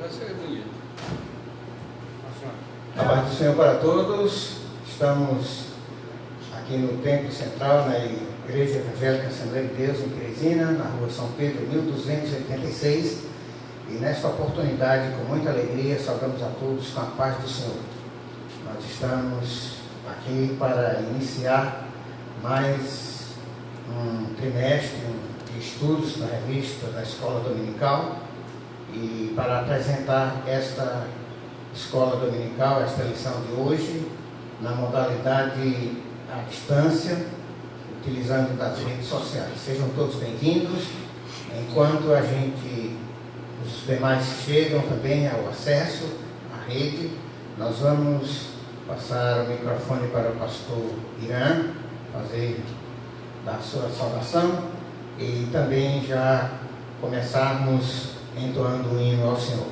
vai ser bonito. A paz do Senhor para todos. Estamos aqui no Templo Central, na Igreja Evangélica Assembleia de Deus, em Teresina, na rua São Pedro, 1286. E nesta oportunidade, com muita alegria, saudamos a todos com a paz do Senhor. Nós estamos aqui para iniciar mais um trimestre de estudos na revista da Escola Dominical e para apresentar esta Escola Dominical, esta lição de hoje, na modalidade à distância, utilizando das redes sociais. Sejam todos bem-vindos. Enquanto os demais chegam também ao acesso à rede, nós vamos passar o microfone para o pastor Irã, dar sua saudação e também já começarmos entoando um hino ao Senhor.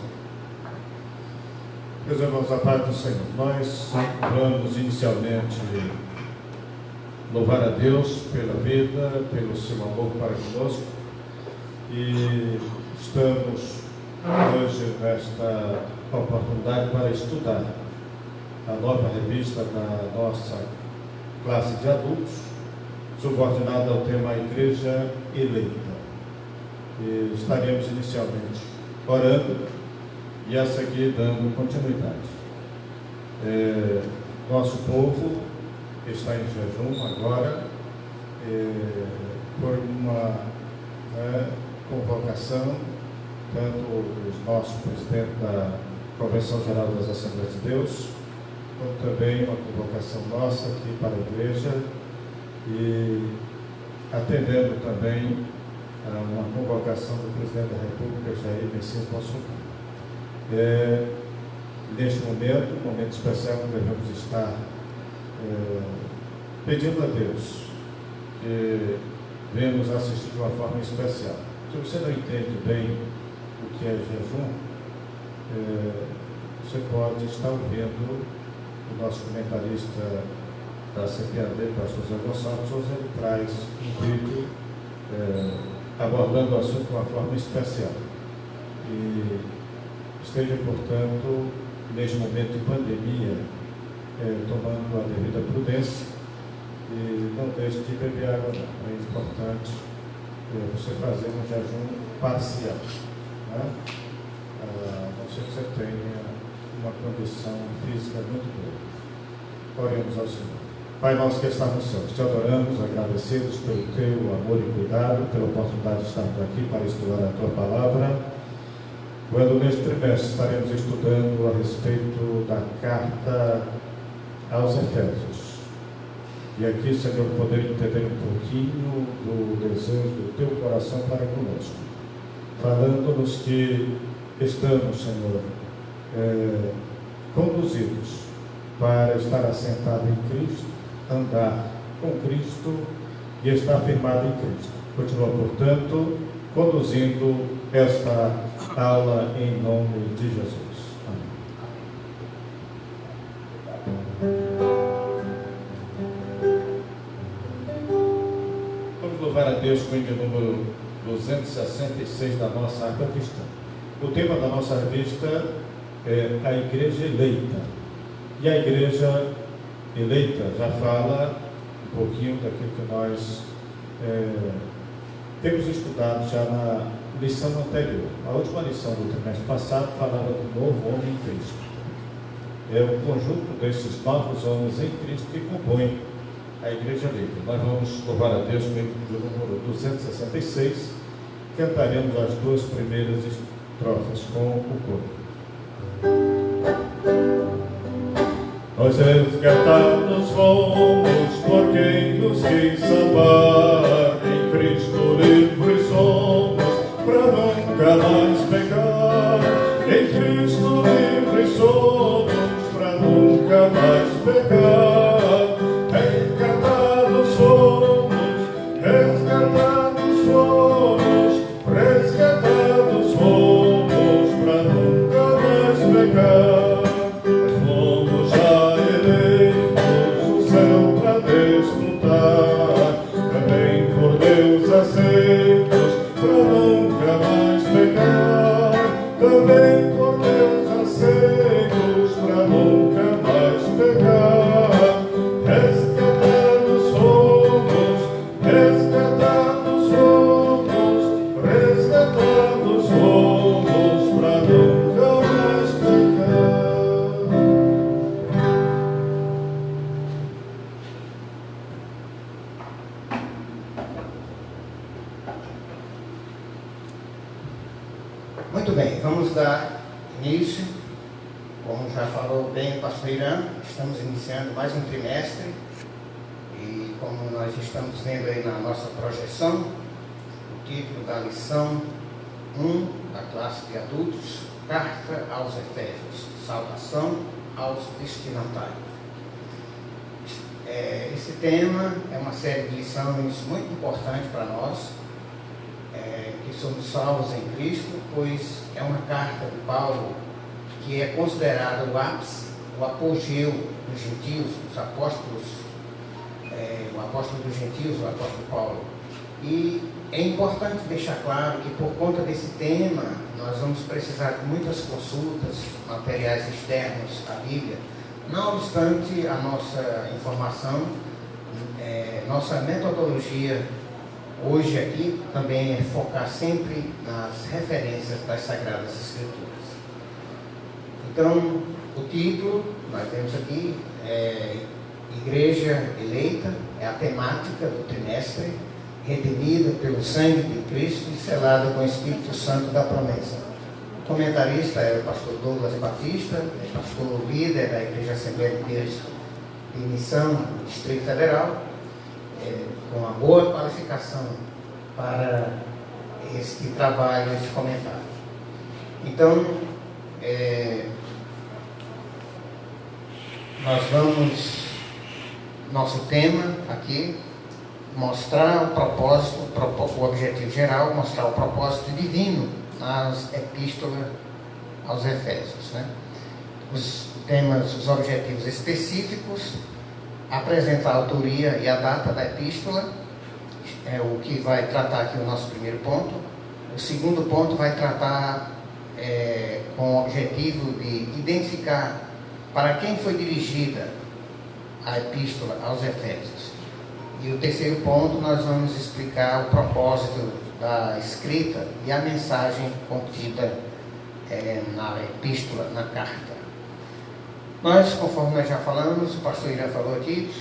Meus irmãos, a paz do Senhor. Nós vamos inicialmente louvar a Deus pela vida, pelo seu amor para conosco, e estamos hoje nesta oportunidade para estudar a nova revista da nossa classe de adultos, subordinada ao tema Igreja Eleita. E estaremos inicialmente orando e a seguir dando continuidade. Nosso povo está em jejum agora por uma convocação, tanto do nosso presidente da Convenção Geral das Assembleias de Deus, como também uma convocação nossa aqui para a igreja, e atendendo também a uma convocação do presidente da República, Jair Messias Bolsonaro. Neste momento especial, devemos estar pedindo a Deus que venha nos assistir de uma forma especial. Se você não entende bem o que é jejum, você pode estar ouvindo o nosso comentarista da CPAD, pastor Zé Gonçalves. Hoje ele traz um vídeo abordando o assunto de uma forma especial. E esteja, portanto, neste momento de pandemia, tomando a devida prudência e não deixe de beber água, não. É importante você fazer um jejum parcial, né? A não ser que você tenha uma condição física muito boa. Oremos ao Senhor. Pai nosso que está no céu, te adoramos, agradecidos pelo teu amor e cuidado, pela oportunidade de estarmos aqui para estudar a tua palavra. Quando neste trimestre estaremos estudando a respeito da carta aos Efésios. E aqui, Senhor, poder entender um pouquinho do desejo do teu coração para conosco, falando-nos que estamos, Senhor, conduzidos para estar assentado em Cristo, andar com Cristo e estar firmado em Cristo. Continua, portanto, conduzindo esta aula em nome de Jesus. Amém. Vamos louvar a Deus com o hino número 266 da nossa harpa cristã. O tema da nossa revista é a Igreja Eleita. E a Igreja Eleita já fala um pouquinho daquilo que nós temos estudado já na lição anterior. A última lição do trimestre passado falava do novo homem em Cristo. É o conjunto desses novos homens em Cristo que compõem a Igreja Eleita. Nós vamos louvar a Deus com o número 266. Cantaremos as duas primeiras estrofes com o coro. Nós resgatados fomos por quem nos quis salvar, em Cristo livres somos para nunca mais pecar. Em Cristo livres somos para nunca mais pecar. Resgatados fomos, resgatados fomos, resgatados fomos para nunca mais pecar. Fomos já eleitos o céu para desfrutar, também por Deus aceitos para nunca mais Muito bem, vamos dar início. Como já falou bem o pastor Irã, estamos iniciando mais um trimestre e como nós estamos vendo aí na nossa projeção, o título da lição 1 da classe de adultos, Carta aos Efésios, Saudação aos Destinatários. Esse tema é uma série de lições muito importante para nós, que somos salvos em Cristo, pois é uma carta de Paulo que é considerada o ápice, o apogeu dos gentios, dos apóstolos, o apóstolo dos gentios, o apóstolo Paulo. E é importante deixar claro que por conta desse tema, nós vamos precisar de muitas consultas, materiais externos à Bíblia. Não obstante, a nossa informação, nossa metodologia hoje aqui também é focar sempre nas referências das Sagradas Escrituras. Então, o título, nós vemos aqui, Igreja Eleita, é a temática do trimestre, redimida pelo sangue de Cristo e selada com o Espírito Santo da promessa. O comentarista é o pastor Douglas Batista, pastor líder da Igreja Assembleia de Deus de Missão do Distrito Federal, com uma boa qualificação para este trabalho, este comentário. Então, nós vamos, nosso tema aqui, mostrar o propósito, o objetivo geral, mostrar o propósito divino nas epístolas aos Efésios, né? Os temas, os objetivos específicos, apresentar a autoria e a data da epístola, é o que vai tratar aqui o nosso primeiro ponto. O segundo ponto vai tratar com o objetivo de identificar para quem foi dirigida a epístola aos Efésios. E o terceiro ponto, nós vamos explicar o propósito da escrita e a mensagem contida na epístola, na carta. Nós, conforme nós já falamos, o pastor Irã falou aqui,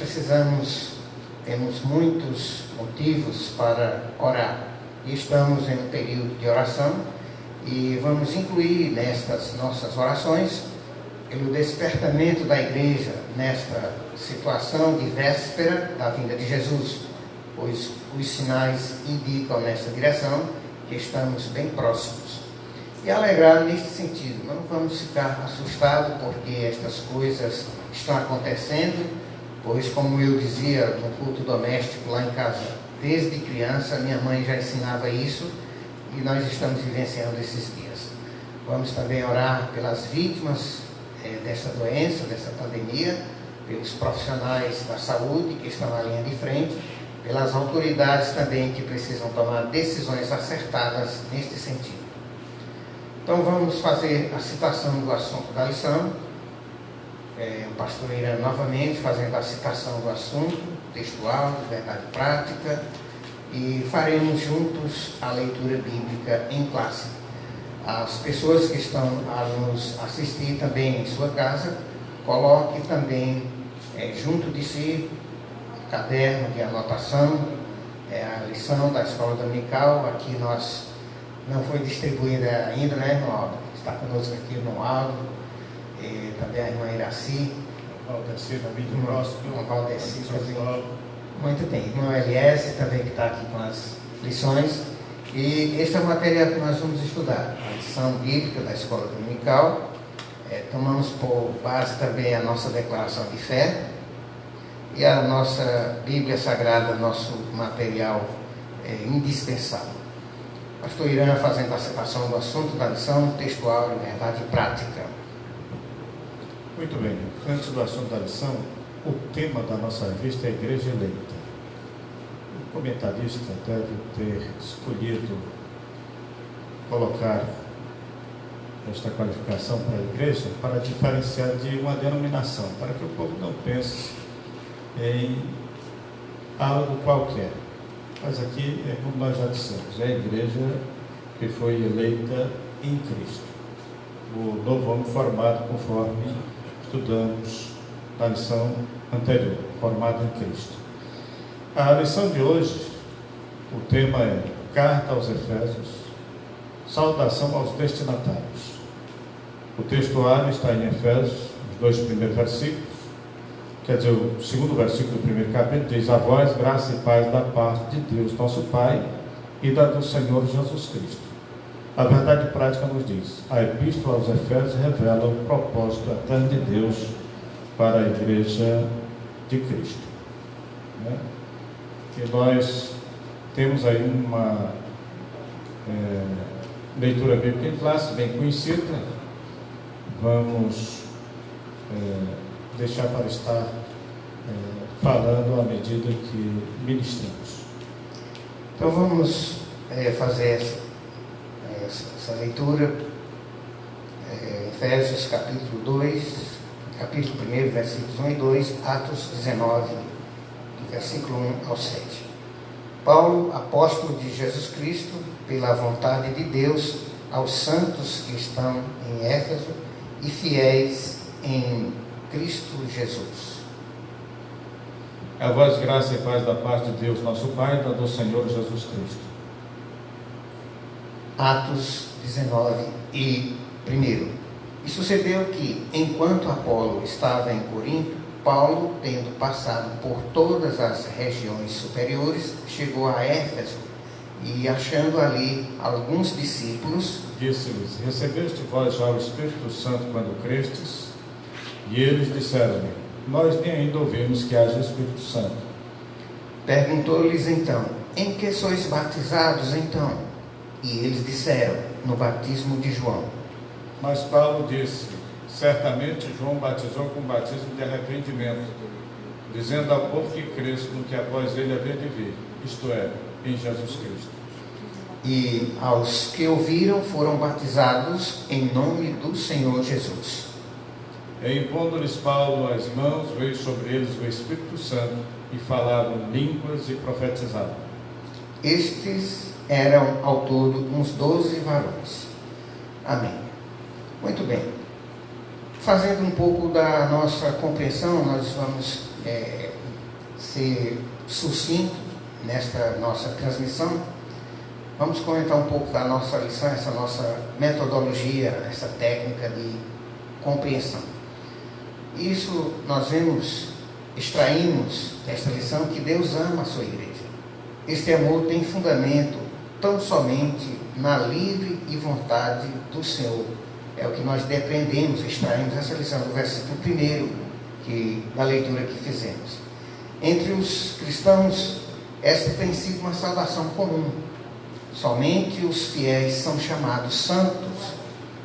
temos muitos motivos para orar. E estamos em um período de oração e vamos incluir nestas nossas orações pelo despertamento da igreja nesta situação de véspera da vinda de Jesus, pois os sinais indicam nesta direção que estamos bem próximos. E alegrar neste sentido, não vamos ficar assustados porque estas coisas estão acontecendo, pois como eu dizia no culto doméstico lá em casa, desde criança minha mãe já ensinava isso e nós estamos vivenciando esses dias. Vamos também orar pelas vítimas desta doença, dessa pandemia, pelos profissionais da saúde que estão na linha de frente, pelas autoridades também que precisam tomar decisões acertadas neste sentido. Então vamos fazer a citação do assunto da lição, o pastor Irã novamente fazendo a citação do assunto textual, de verdade prática, e faremos juntos a leitura bíblica em classe. As pessoas que estão a nos assistir também em sua casa, coloque também junto de si caderno de anotação, a lição da escola dominical. Aqui nós não foi distribuída ainda, né, irmão Aldo? Está conosco aqui o irmão Aldo, também a irmã Iraci, o Valdeci, amigo próximo, o Valdeci também. Muito bem, irmão LS também que está aqui com as lições. E esse é o material que nós vamos estudar, a lição bíblica da escola dominical. Tomamos por base também a nossa declaração de fé e a nossa Bíblia Sagrada, nosso material indispensável. Pastor Irã fazendo a citação do assunto da lição textual, de verdade prática. Muito bem, antes do assunto da lição, o tema da nossa revista é a Igreja Eleita. O comentarista deve ter escolhido colocar esta qualificação para a igreja para diferenciar de uma denominação, para que o povo não pense em algo qualquer. Mas aqui, como nós já dissemos, é a igreja que foi eleita em Cristo. O novo homem formado conforme estudamos na lição anterior, formado em Cristo. A lição de hoje, o tema é Carta aos Efésios, Saudação aos destinatários. O textuário está em Efésios, os 2 primeiros versículos, quer dizer, o segundo versículo do primeiro capítulo diz: a vós, graça e paz da parte de Deus, nosso Pai, e da do Senhor Jesus Cristo. A verdade prática nos diz: a epístola aos Efésios revela o propósito eterno de Deus para a igreja de Cristo. Né? E nós temos aí uma leitura bíblica em classe, bem conhecida. Vamos deixar para estar falando à medida que ministramos. Então vamos fazer essa leitura, Efésios capítulo 2, capítulo 1, versículos 1 e 2, Atos 19, do versículo 1 ao 7. Paulo, apóstolo de Jesus Cristo, pela vontade de Deus, aos santos que estão em Éfeso e fiéis em Cristo Jesus. A vós, graça e paz da parte de Deus, nosso Pai, e da do Senhor Jesus Cristo. Atos 19 e 1. E sucedeu que, enquanto Apolo estava em Corinto, Paulo, tendo passado por todas as regiões superiores, chegou a Éfeso e, achando ali alguns discípulos, disse-lhes: recebeste vós já o Espírito Santo quando crestes? E eles disseram-lhe: nós nem ainda ouvimos que haja Espírito Santo. Perguntou-lhes então: em que sois batizados então? E eles disseram: no batismo de João. Mas Paulo disse: certamente João batizou com batismo de arrependimento, dizendo ao povo que cresce no que após ele havia de vir, isto é, em Jesus Cristo. E aos que ouviram foram batizados em nome do Senhor Jesus. E impondo-lhes Paulo as mãos, veio sobre eles o Espírito Santo, e falavam línguas e profetizavam. Estes eram ao todo uns 12 varões. Amém. Muito bem. Fazendo um pouco da nossa compreensão, nós vamos ser sucintos nesta nossa transmissão. Vamos comentar um pouco da nossa lição, essa nossa metodologia, essa técnica de compreensão. Isso nós extraímos desta lição que Deus ama a sua igreja. Este amor tem fundamento tão somente na livre e vontade do Senhor. É o que nós dependemos, extraímos essa lição do versículo 1 da leitura que fizemos. Entre os cristãos, esta tem sido uma saudação comum. Somente os fiéis são chamados santos,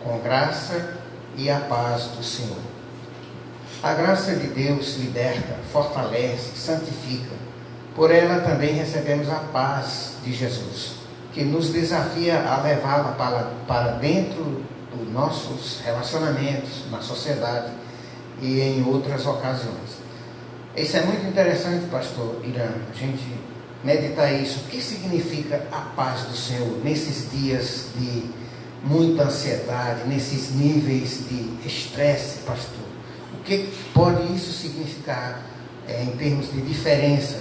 com graça e a paz do Senhor. A graça de Deus liberta, fortalece, santifica. Por ela também recebemos a paz de Jesus, que nos desafia a levá-la para dentro dos nossos relacionamentos, na sociedade e em outras ocasiões. Isso é muito interessante, pastor Irã, a gente meditar isso. O que significa a paz do Senhor nesses dias de muita ansiedade, nesses níveis de estresse, pastor? O que pode isso significar em termos de diferença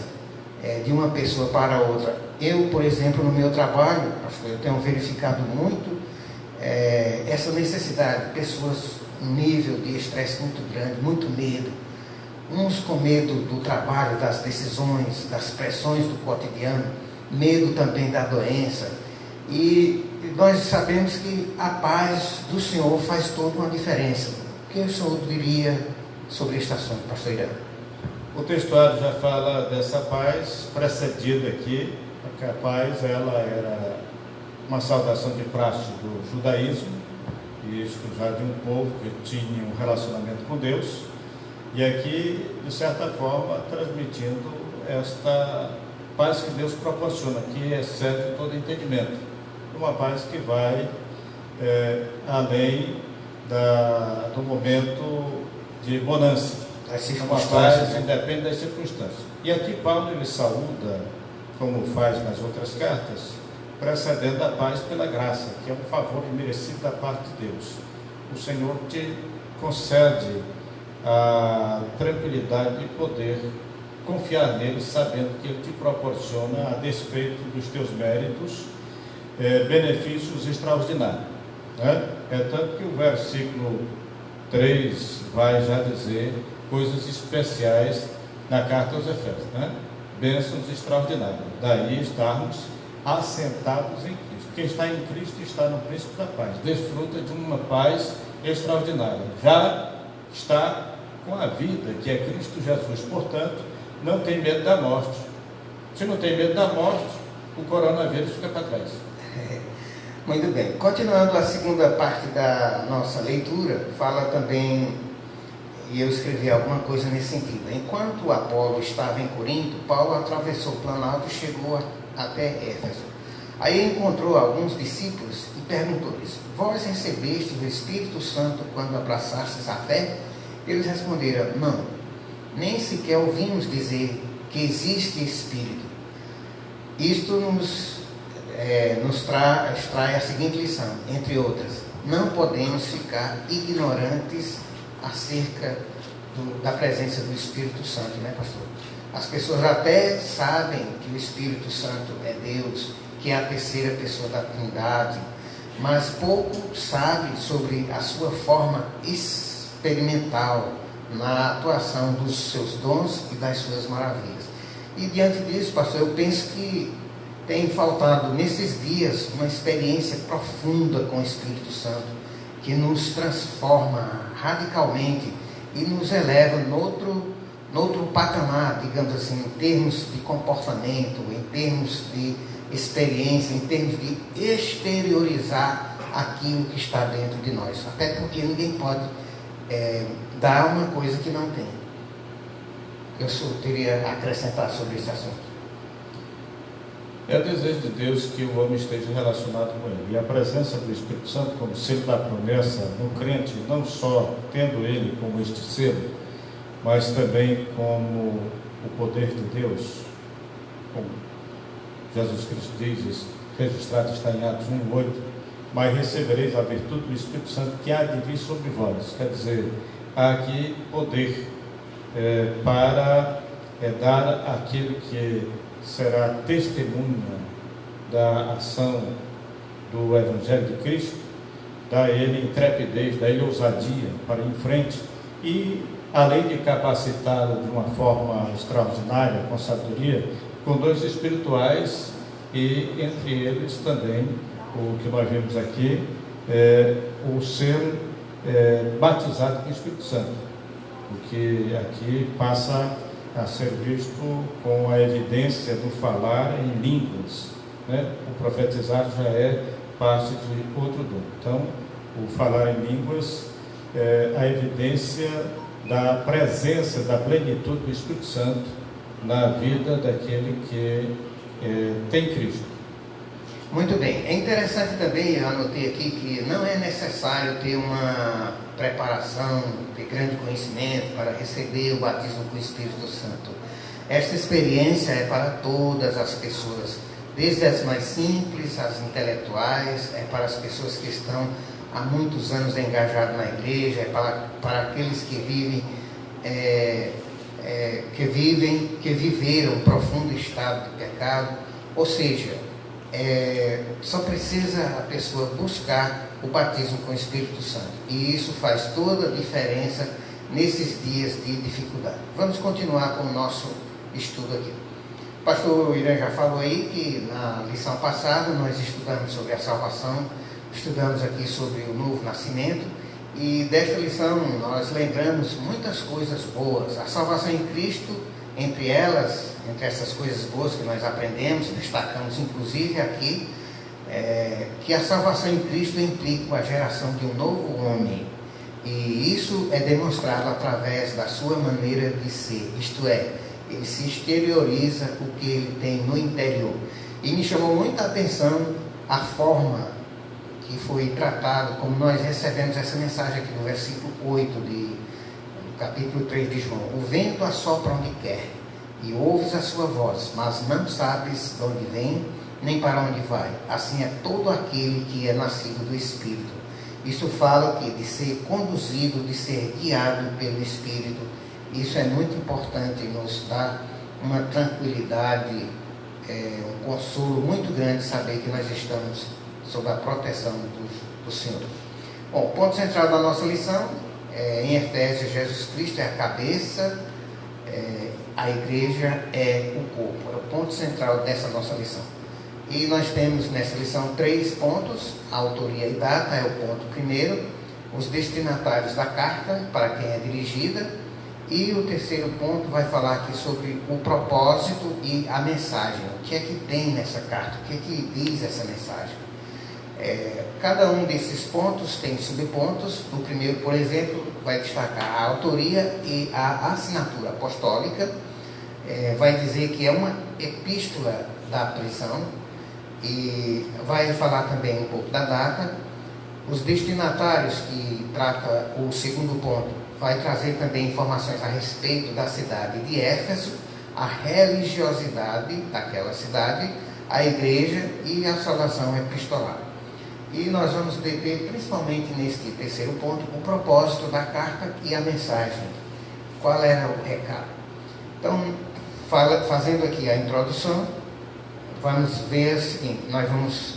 de uma pessoa para outra? Eu, por exemplo, no meu trabalho, pastor, eu tenho verificado muito essa necessidade, pessoas um nível de estresse muito grande, muito medo, uns com medo do trabalho, das decisões, das pressões do cotidiano, medo também da doença, e nós sabemos que a paz do Senhor faz toda uma diferença. O que o Senhor diria sobre este assunto, pastor Irã? O textuário já fala dessa paz precedida aqui, porque a paz ela era uma saudação de praxe do judaísmo, e isto já de um povo que tinha um relacionamento com Deus, e aqui, de certa forma, transmitindo esta paz que Deus proporciona, que excede todo entendimento, uma paz que vai além do momento de bonança, uma paz que depende das circunstâncias. E aqui Paulo ele saúda, como faz nas outras cartas, precedendo a paz pela graça, que é um favor imerecido da parte de Deus. O Senhor te concede a tranquilidade de poder confiar nele, sabendo que ele te proporciona, a despeito dos teus méritos benefícios extraordinários, né? É tanto que o versículo 3 vai já dizer coisas especiais na carta aos Efésios, né? Bênçãos extraordinárias, daí estarmos assentados em Cristo. Quem está em Cristo está no príncipe da paz, desfruta de uma paz extraordinária, já está com a vida que é Cristo Jesus, portanto não tem medo da morte. Se não tem medo da morte, o coronavírus fica para trás. Muito bem, continuando a segunda parte da nossa leitura, fala também, e eu escrevi alguma coisa nesse sentido: enquanto Apolo estava em Corinto, Paulo atravessou o Planalto e chegou até Éfeso. Aí encontrou alguns discípulos e perguntou-lhes: vós recebestes o Espírito Santo quando abraçastes a fé? Eles responderam: não, nem sequer ouvimos dizer que existe Espírito. Isto nos traz a seguinte lição, entre outras: não podemos ficar ignorantes acerca da presença do Espírito Santo, né, pastor? As pessoas até sabem que o Espírito Santo é Deus, que é a terceira pessoa da Trindade, mas pouco sabe sobre a sua forma experimental na atuação dos seus dons e das suas maravilhas. E diante disso, pastor, eu penso que tem faltado nesses dias uma experiência profunda com o Espírito Santo, que nos transforma radicalmente e nos eleva noutro patamar, digamos assim, em termos de comportamento, em termos de experiência, em termos de exteriorizar aquilo que está dentro de nós. Até porque ninguém pode dar uma coisa que não tem. Eu só teria a acrescentar sobre esse assunto. É desejo de Deus que o homem esteja relacionado com Ele. E a presença do Espírito Santo, como selo da promessa no crente, não só tendo Ele como este selo, mas também como o poder de Deus, como Jesus Cristo diz, registrado está em Atos 1:8, mas recebereis a virtude do Espírito Santo que há de vir sobre vós. Quer dizer, há aqui poder para dar aquilo que será testemunha da ação do Evangelho de Cristo, dá a ele intrepidez, dá a ele ousadia para ir em frente e, além de capacitá-lo de uma forma extraordinária, com sabedoria, com dons espirituais e, entre eles, também, o que nós vemos aqui, o ser batizado com o Espírito Santo, o que aqui passa a ser visto com a evidência do falar em línguas, né? O profetizar já é parte de outro dom. Então, o falar em línguas é a evidência da presença, da plenitude do Espírito Santo na vida daquele que tem Cristo. Muito bem. É interessante também, eu anotei aqui, que não é necessário ter uma preparação de grande conhecimento para receber o batismo com o Espírito Santo. Esta experiência é para todas as pessoas, desde as mais simples, as intelectuais, é para as pessoas que estão há muitos anos engajadas na igreja, é para aqueles que viveram um profundo estado de pecado. Ou seja, só precisa a pessoa buscar o batismo com o Espírito Santo, e isso faz toda a diferença nesses dias de dificuldade. Vamos continuar com o nosso estudo aqui. O pastor Irã já falou aí que na lição passada nós estudamos sobre a salvação, estudamos aqui sobre o novo nascimento, e desta lição nós lembramos muitas coisas boas. A salvação em Cristo, entre essas coisas boas que nós aprendemos, destacamos inclusive aqui, que a salvação em Cristo implica a geração de um novo homem, e isso é demonstrado através da sua maneira de ser, isto é, ele se exterioriza o que ele tem no interior. E me chamou muita atenção a forma que foi tratado, como nós recebemos essa mensagem aqui no versículo 8 do capítulo 3 de João: o vento assopra onde quer, e ouves a sua voz, mas não sabes de onde vem, nem para onde vai. Assim é todo aquele que é nascido do Espírito. Isso fala de ser conduzido, de ser guiado pelo Espírito. Isso é muito importante, nos dá uma tranquilidade um consolo muito grande saber que nós estamos sob a proteção do Senhor. Bom, o ponto central da nossa lição, em Efésios, Jesus Cristo é a cabeça, a igreja é o corpo. É o ponto central dessa nossa lição. E nós temos nessa lição 3 pontos: a autoria e data é o ponto primeiro, os destinatários da carta, para quem é dirigida, e o terceiro ponto vai falar aqui sobre o propósito e a mensagem. O que é que tem nessa carta? O que é que diz essa mensagem? Cada um desses pontos tem subpontos. O primeiro, por exemplo, vai destacar a autoria e a assinatura apostólica. Vai dizer que é uma epístola da prisão, e vai falar também um pouco da data. Os destinatários, que trata o segundo ponto, vai trazer também informações a respeito da cidade de Éfeso, a religiosidade daquela cidade, a igreja e a salvação epistolar. E nós vamos deter principalmente neste terceiro ponto o propósito da carta e a mensagem. Qual era o recado? Então, fazendo aqui a introdução, vamos ver o seguinte: nós vamos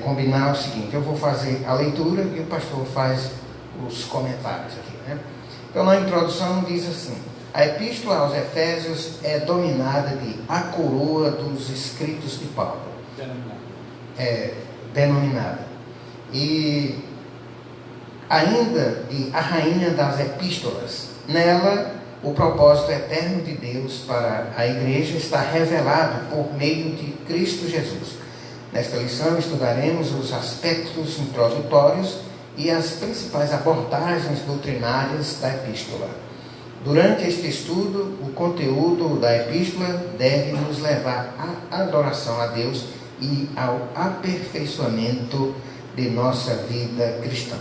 combinar o seguinte: eu vou fazer a leitura e o pastor faz os comentários aqui, né? Então, na introdução diz assim: a epístola aos Efésios é dominada de a coroa dos escritos de Paulo. Denominada. E ainda de a rainha das epístolas. Nela, o propósito eterno de Deus para a igreja está revelado por meio de Cristo Jesus. Nesta lição estudaremos os aspectos introdutórios e as principais abordagens doutrinárias da epístola. Durante este estudo, o conteúdo da epístola deve nos levar à adoração a Deus e ao aperfeiçoamento de nossa vida cristã.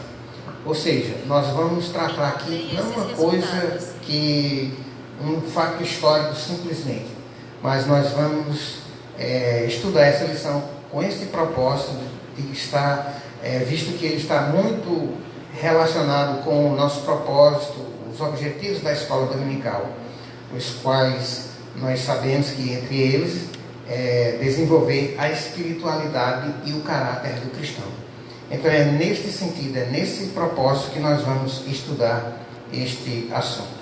Ou seja, nós vamos tratar aqui não uma coisa que um fato histórico simplesmente, mas nós vamos estudar essa lição com esse propósito de estar, visto que ele está muito relacionado com o nosso propósito, os objetivos da escola dominical, os quais nós sabemos que entre eles desenvolver a espiritualidade e o caráter do cristão. Então é neste sentido, é nesse propósito que nós vamos estudar este assunto.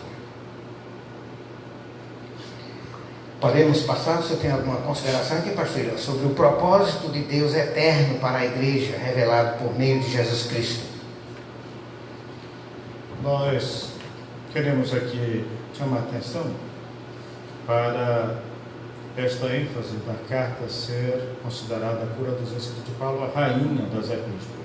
Podemos passar, se tem alguma consideração aqui, pastor, sobre o propósito de Deus eterno para a igreja, revelado por meio de Jesus Cristo. Nós queremos aqui chamar a atenção para esta ênfase da carta ser considerada a cura dos escritos de Paulo, a rainha das epístolas.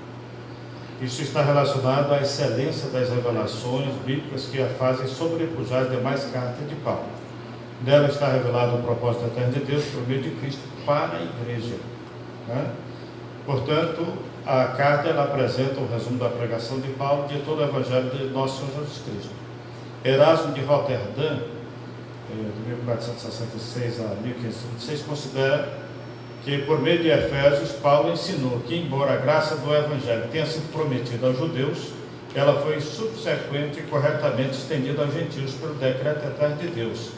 Isso está relacionado à excelência das revelações bíblicas que a fazem sobrepujar as demais cartas de Paulo. Nela está revelado o propósito eterno de Deus por meio de Cristo para a igreja, né? Portanto, a carta ela apresenta o resumo da pregação de Paulo de todo o evangelho de nosso Senhor Jesus Cristo. Erasmo de Roterdã, de 1466 a 1526, considera que por meio de Efésios, Paulo ensinou que, embora a graça do Evangelho tenha sido prometida aos judeus, ela foi subsequente e corretamente estendida aos gentios pelo decreto eterno de Deus.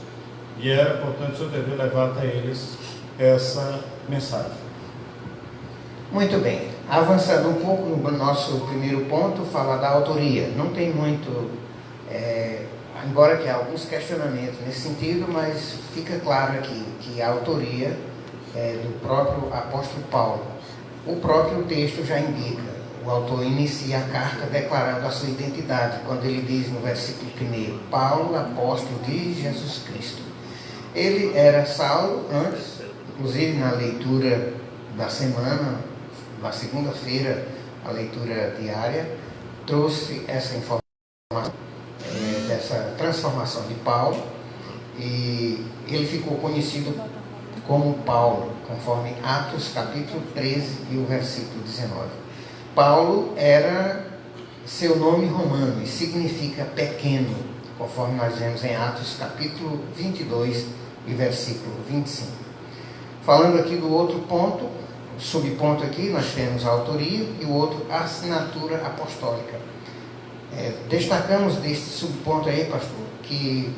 E era, portanto, seu dever levar até eles essa mensagem. Muito bem. Avançando um pouco no nosso primeiro ponto, fala da autoria. Não tem muito... embora que há alguns questionamentos nesse sentido, mas fica claro aqui que a autoria é do próprio apóstolo Paulo. O próprio texto já indica, o autor inicia a carta declarando a sua identidade, quando ele diz no versículo 1, Paulo, apóstolo de Jesus Cristo. Ele era Saulo antes, inclusive na leitura da semana, na segunda-feira, a leitura diária, trouxe essa informação, dessa transformação de Paulo, e ele ficou conhecido como Paulo, conforme Atos capítulo 13 e o versículo 19. Paulo era seu nome romano e significa pequeno, conforme nós vemos em Atos capítulo 22 e versículo 25. Falando aqui do outro ponto, subponto aqui, nós temos a autoria e o outro, a assinatura apostólica. Destacamos deste subponto aí, pastor, que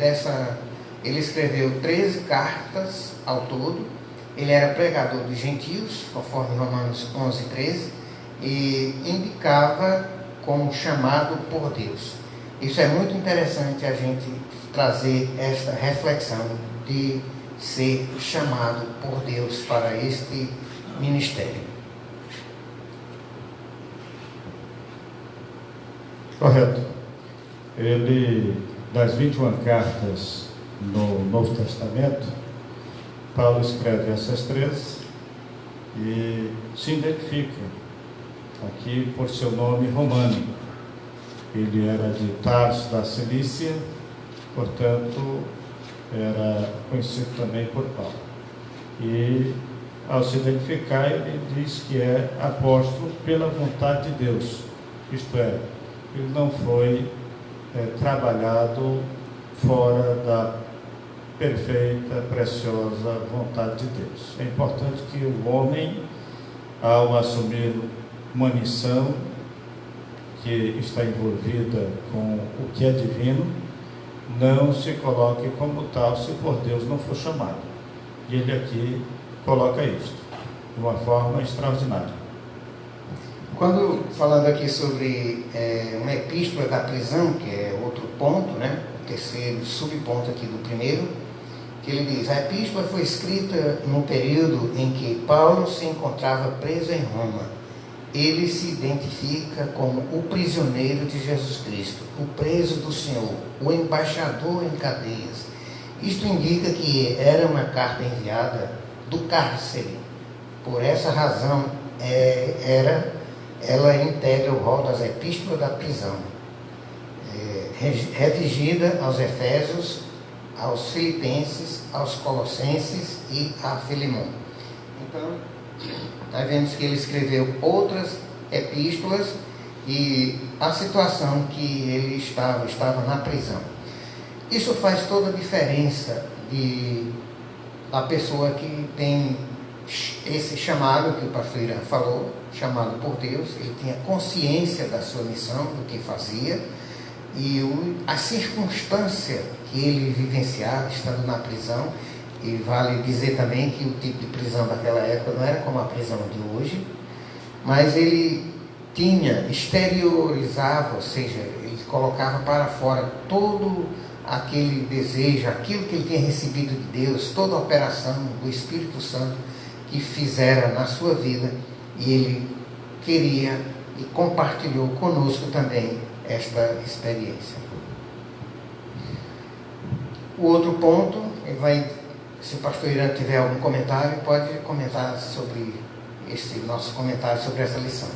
ele escreveu 13 cartas ao todo, Ele era pregador dos gentios, conforme Romanos 11:13, e indicava como chamado por Deus. Isso é muito interessante a gente trazer esta reflexão de ser chamado por Deus para este ministério. Correto. Ele, das 21 cartas no Novo Testamento, Paulo escreve essas 13 e se identifica aqui por seu nome romano. Ele era de Tarso da Cilícia, portanto, era conhecido também por Paulo. E, ao se identificar, ele diz que é apóstolo pela vontade de Deus. Isto é, ele não foi trabalhado fora da perfeita, preciosa vontade de Deus. É importante que o homem, ao assumir uma missão que está envolvida com o que é divino, não se coloque como tal se por Deus não for chamado. E ele aqui coloca isto de uma forma extraordinária. Quando, falando aqui sobre uma epístola da prisão, que é outro ponto, né? O terceiro subponto aqui do primeiro, que ele diz: a epístola foi escrita no período em que Paulo se encontrava preso em Roma. Ele se identifica como o prisioneiro de Jesus Cristo, o preso do Senhor, o embaixador em cadeias. Isto indica que era uma carta enviada do cárcere. Por essa razão, ela integra o rol das epístolas da prisão, redigida aos Efésios, aos Filipenses, aos Colossenses e a Filemão. Então, nós vemos que ele escreveu outras epístolas e a situação que ele estava na prisão. Isso faz toda a diferença da pessoa que tem esse chamado que o pastor Irã falou, chamado por Deus. Ele tinha consciência da sua missão, do que fazia, e a circunstância que ele vivenciava estando na prisão. E vale dizer também que o tipo de prisão daquela época não era como a prisão de hoje, mas ele exteriorizava, ou seja, ele colocava para fora todo aquele desejo, aquilo que ele tinha recebido de Deus, toda a operação do Espírito Santo que fizera na sua vida, e ele queria e compartilhou conosco também esta experiência. O outro ponto, se o pastor Irã tiver algum comentário, pode comentar sobre esse nosso comentário sobre essa lição.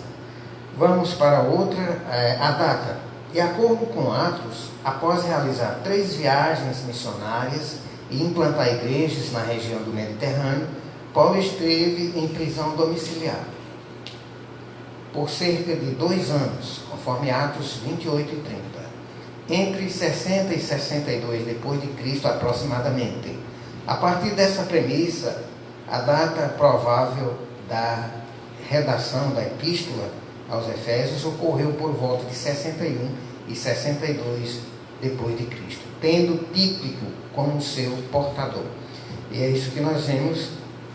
Vamos para outra, a data. De acordo com Atos, após realizar 3 viagens missionárias e implantar igrejas na região do Mediterrâneo, Paulo esteve em prisão domiciliar por cerca de 2 anos, conforme Atos 28 e 30. Entre 60 e 62 depois de Cristo aproximadamente. A partir dessa premissa, a data provável da redação da epístola aos Efésios ocorreu por volta de 61 e 62 depois de Cristo, tendo Tíquico como seu portador. E é isso que nós vemos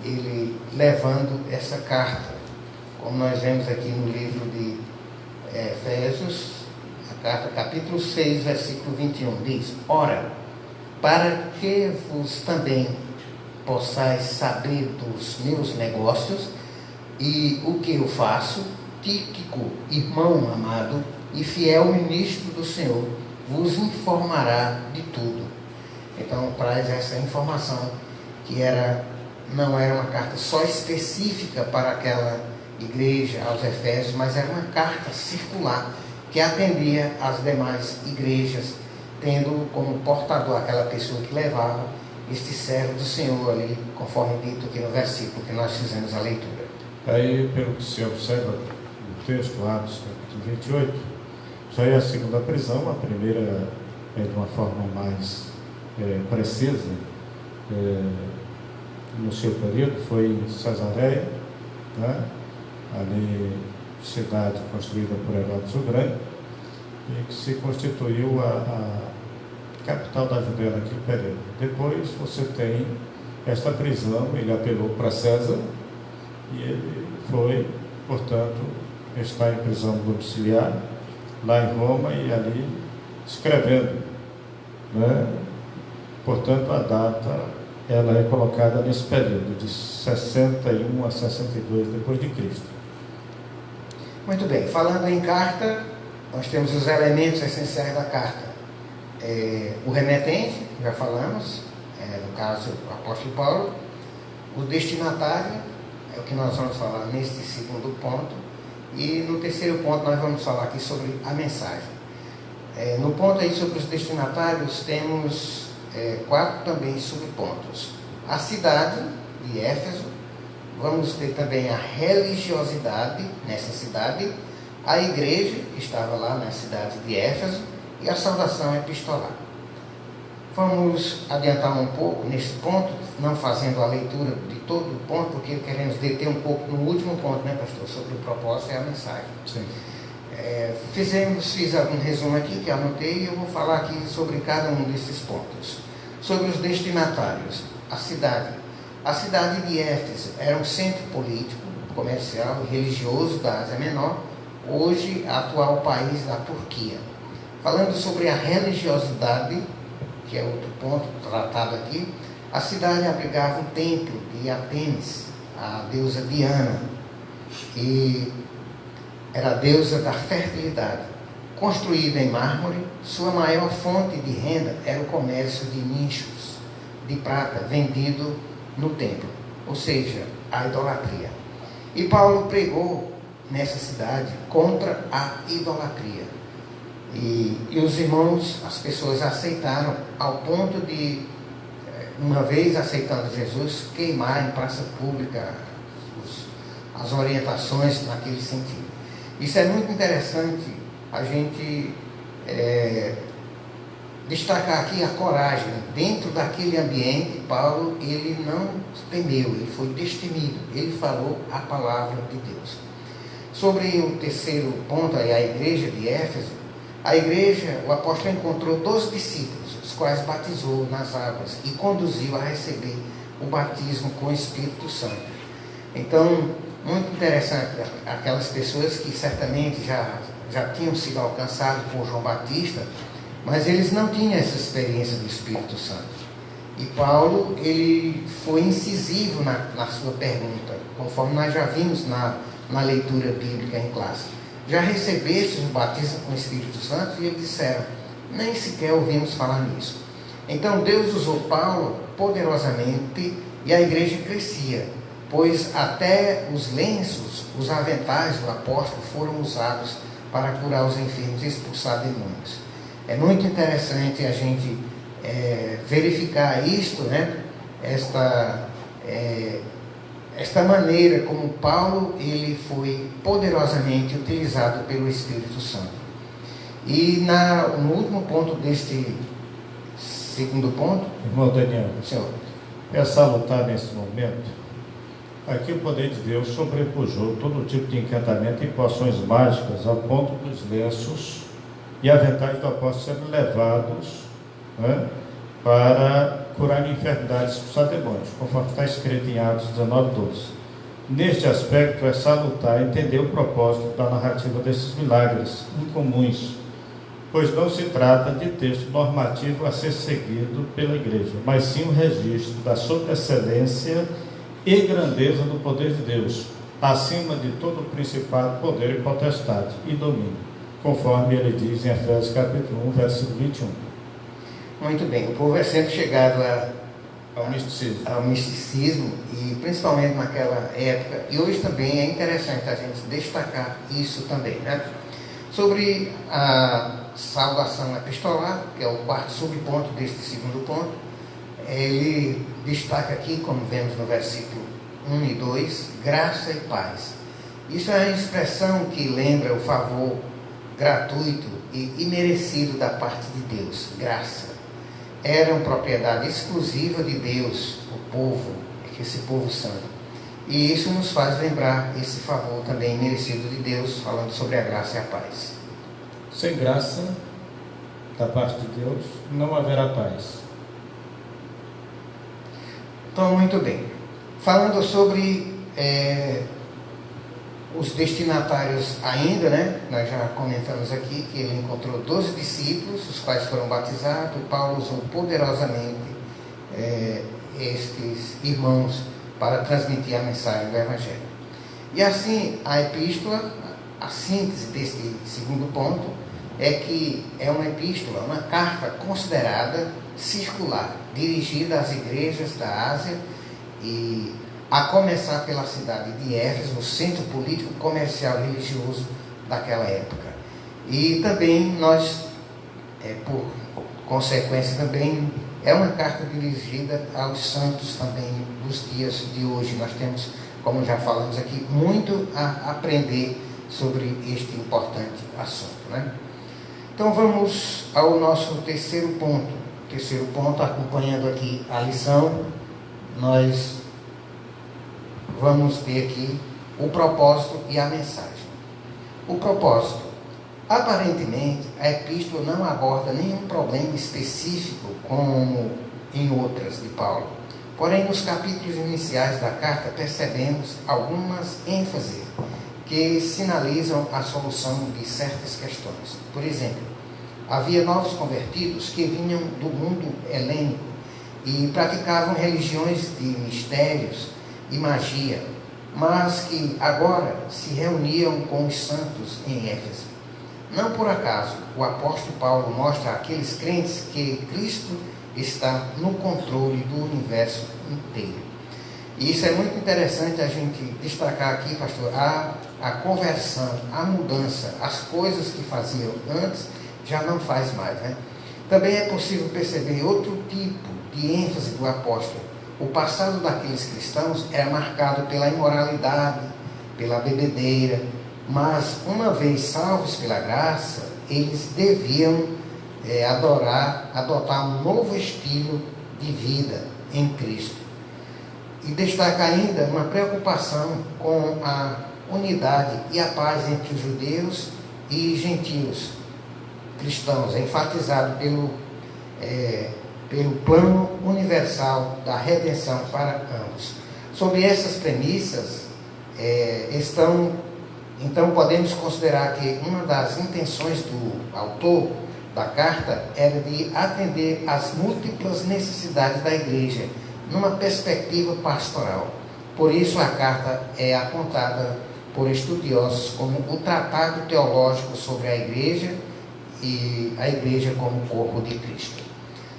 ele levando essa carta, como nós vemos aqui no livro de Efésios, a carta capítulo 6, versículo 21, diz: ora, para que vos também possais saber dos meus negócios e o que eu faço, Tíquico, irmão amado e fiel ministro do Senhor, vos informará de tudo. Então traz essa informação que não era uma carta só específica para aquela igreja, aos Efésios, mas era uma carta circular que atendia às demais igrejas, tendo como portador aquela pessoa que levava este servo do Senhor ali, conforme dito aqui no versículo que nós fizemos a leitura. Aí, pelo que se observa no texto, Atos capítulo 28, já é a segunda prisão. A primeira é de uma forma mais precisa, no seu período, foi em Cesareia, né? Ali, cidade construída por Herodes o Grande, e que se constituiu a capital da Judéia naquele período. Depois você tem esta prisão, ele apelou para César e ele foi, portanto, está em prisão domiciliar, lá em Roma e ali escrevendo, né? Portanto, a data ela é colocada nesse período de 61 a 62 depois de Cristo. Muito bem, falando em carta, nós temos os elementos essenciais da carta. O remetente, já falamos, no caso o apóstolo Paulo. O destinatário é o que nós vamos falar neste segundo ponto. E no terceiro ponto nós vamos falar aqui sobre a mensagem. No ponto aí sobre os destinatários temos 4 também subpontos. A cidade de Éfeso, vamos ter também a religiosidade nessa cidade, a igreja que estava lá na cidade de Éfeso e a saudação epistolar. Vamos adiantar um pouco nesse ponto, não fazendo a leitura de todo o ponto, porque queremos deter um pouco no último ponto, né, pastor, sobre o propósito e a mensagem. Sim. Fiz algum resumo aqui que anotei e eu vou falar aqui sobre cada um desses pontos. Sobre os destinatários, a cidade. A cidade de Éfeso era um centro político, comercial e religioso da Ásia Menor, hoje atual país da Turquia. Falando sobre a religiosidade, que é outro ponto tratado aqui, a cidade abrigava um templo de Artemis, a deusa Diana, e era a deusa da fertilidade. Construída em mármore, sua maior fonte de renda era o comércio de nichos de prata vendido no templo, ou seja, a idolatria. E Paulo pregou nessa cidade contra a idolatria. E os irmãos, as pessoas aceitaram ao ponto de, uma vez aceitando Jesus, queimar em praça pública as orientações naquele sentido. Isso é muito interessante a gente destacar aqui a coragem. Dentro daquele ambiente, Paulo, ele não temeu, ele foi destemido, ele falou a palavra de Deus. Sobre o terceiro ponto, aí, a igreja de Éfeso, a igreja, o apóstolo encontrou 12 discípulos, os quais batizou nas águas e conduziu a receber o batismo com o Espírito Santo. Então, muito interessante, aquelas pessoas que certamente já tinham sido alcançados por João Batista, mas eles não tinham essa experiência do Espírito Santo. E Paulo, ele foi incisivo na sua pergunta, conforme nós já vimos na leitura bíblica em classe. Já recebeste o batismo com o Espírito Santo? E eles disseram, nem sequer ouvimos falar nisso. Então Deus usou Paulo poderosamente e a igreja crescia, pois até os lenços, os aventais do apóstolo foram usados para curar os enfermos e expulsar demônios. É muito interessante a gente verificar isto, né? Esta maneira como Paulo ele foi poderosamente utilizado pelo Espírito Santo. E no último ponto deste segundo ponto... Irmão Daniel, senhor, é salutar nesse momento. Aqui o poder de Deus sobrepujou todo tipo de encantamento e poções mágicas ao ponto dos lenços e aventais do apóstolo serem levados, né, para curar enfermidades e expulsar demônios, conforme está escrito em Atos 19:12. Neste aspecto é salutar entender o propósito da narrativa desses milagres incomuns, pois não se trata de texto normativo a ser seguido pela igreja, mas sim um registro da sobreexcelência e grandeza do poder de Deus, acima de todo o principado, poder e potestade e domínio, conforme ele diz em Efésios capítulo 1, versículo 21. Muito bem, o povo é sempre chegado ao misticismo, e principalmente naquela época, e hoje também é interessante a gente destacar isso também, né? Sobre a saudação epistolar, que é o quarto subponto deste segundo ponto, ele destaca aqui, como vemos no versículo 1 e 2, graça e paz. Isso é uma expressão que lembra o favor gratuito e imerecido da parte de Deus, graça. Era uma propriedade exclusiva de Deus, o povo, esse povo santo. E isso nos faz lembrar esse favor também merecido de Deus, falando sobre a graça e a paz. Sem graça da parte de Deus, não haverá paz. Então, muito bem. Falando sobre os destinatários ainda, né? Nós já comentamos aqui que ele encontrou 12 discípulos, os quais foram batizados. Paulo usou poderosamente estes irmãos para transmitir a mensagem do Evangelho. E assim, a epístola, a síntese deste segundo ponto, é que é uma epístola, uma carta considerada circular, dirigida às igrejas da Ásia, e a começar pela cidade de Éfeso, o centro político, comercial e religioso daquela época. E também nós, por consequência também, é uma carta dirigida aos santos também dos dias de hoje. Nós temos, como já falamos aqui, muito a aprender sobre este importante assunto, né? Então vamos ao nosso terceiro ponto. Terceiro ponto, acompanhando aqui a lição, nós vamos ter aqui o propósito e a mensagem. O propósito. Aparentemente, a epístola não aborda nenhum problema específico como em outras de Paulo. Porém, nos capítulos iniciais da carta, percebemos algumas ênfases que sinalizam a solução de certas questões. Por exemplo, havia novos convertidos que vinham do mundo helênico e praticavam religiões de mistérios e magia, mas que agora se reuniam com os santos em Éfeso. Não por acaso, o apóstolo Paulo mostra àqueles crentes que Cristo está no controle do universo inteiro. E isso é muito interessante a gente destacar aqui, pastor, a conversão, a mudança, as coisas que faziam antes já não faz mais, né? Também é possível perceber outro tipo de ênfase do apóstolo. O passado daqueles cristãos era marcado pela imoralidade, pela bebedeira, mas uma vez salvos pela graça, eles deviam adotar um novo estilo de vida em Cristo. E destaca ainda uma preocupação com a unidade e a paz entre os judeus e gentios cristãos, enfatizado pelo plano universal da redenção para ambos. Sobre essas premissas, então podemos considerar que uma das intenções do autor da carta era de atender às múltiplas necessidades da igreja, numa perspectiva pastoral. Por isso a carta é apontada por estudiosos como o tratado teológico sobre a igreja e a igreja como corpo de Cristo.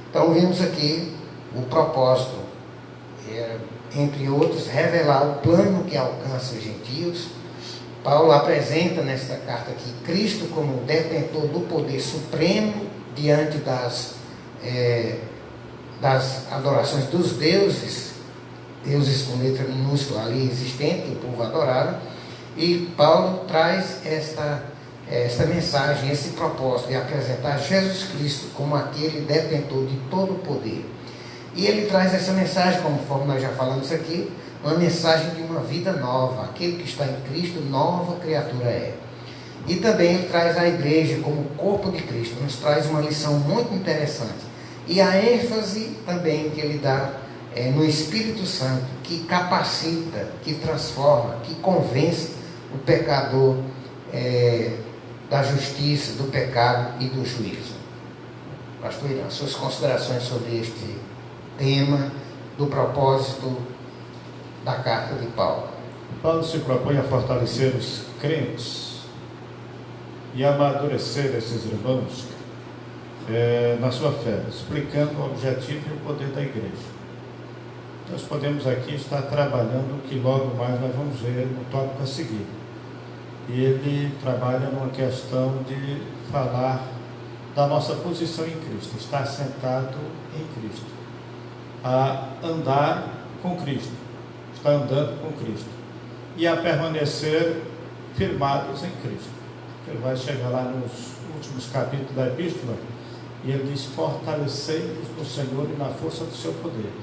Então vimos aqui o propósito, entre outros, revelar o plano que alcança os gentios. Paulo apresenta nesta carta aqui Cristo como detentor do poder supremo diante das adorações dos deuses com letra minúscula ali existente, que o povo adorava. E Paulo traz esta mensagem, esse propósito de apresentar Jesus Cristo como aquele detentor de todo o poder. E ele traz essa mensagem, conforme nós já falamos aqui, uma mensagem de uma vida nova. Aquele que está em Cristo, nova criatura é. E também ele traz a igreja como corpo de Cristo, nos traz uma lição muito interessante. E a ênfase também que ele dá no Espírito Santo, que capacita, que transforma, que convence o pecador da justiça, do pecado e do juízo. Pastor Irã, suas considerações sobre este tema do propósito da carta de Paulo. Paulo se propõe a fortalecer os crentes e amadurecer esses irmãos na sua fé, explicando o objetivo e o poder da igreja. Nós podemos aqui estar trabalhando o que logo mais nós vamos ver no tópico a seguir. E ele trabalha numa questão de falar da nossa posição em Cristo, estar sentado em Cristo, a andar com Cristo, estar andando com Cristo e a permanecer firmados em Cristo. Ele vai chegar lá nos últimos capítulos da epístola e ele diz: fortalecei-vos no Senhor e na força do seu poder,